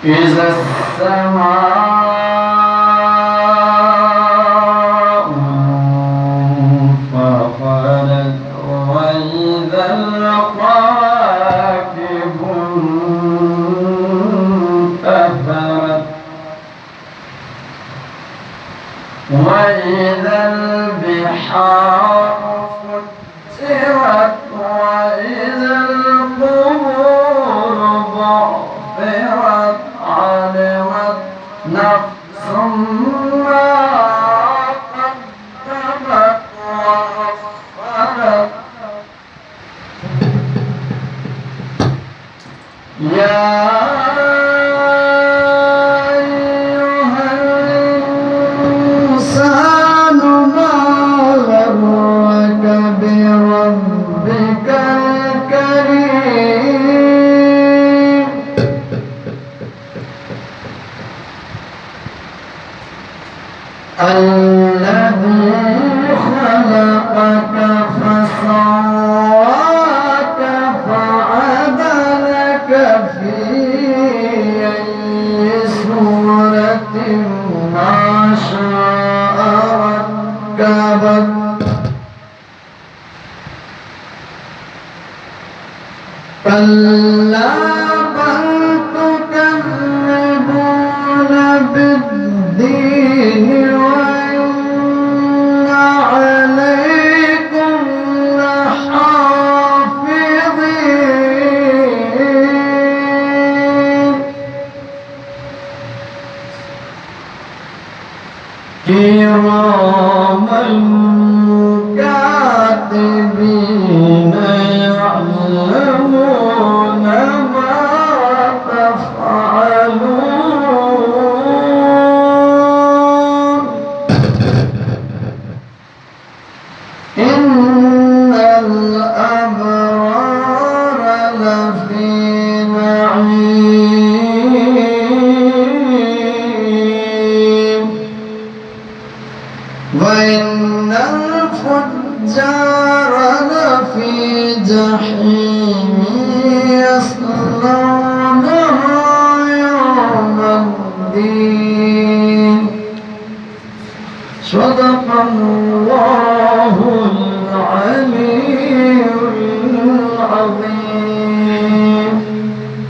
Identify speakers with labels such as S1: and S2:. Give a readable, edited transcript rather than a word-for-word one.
S1: إذا السماء انفطرت وإذا الكواكب انتثرت وإذا البحار فجرت وإذا القبور بعثرت علمت نفس ما قدمت وأخرت يا أيها الإنسان ما غرك بربك الكريم الذي خلقك فسواك فعدلك في أي صورة ما شاء ركبك كلا بل تكذبون بالدين وإن عليكم لحافظين كراما كاتبين يعلمون ما تفعلون إن الأبرار لفي نعيم وإن الفجار لفي جحيم يصلونها يوم الدين صدق الله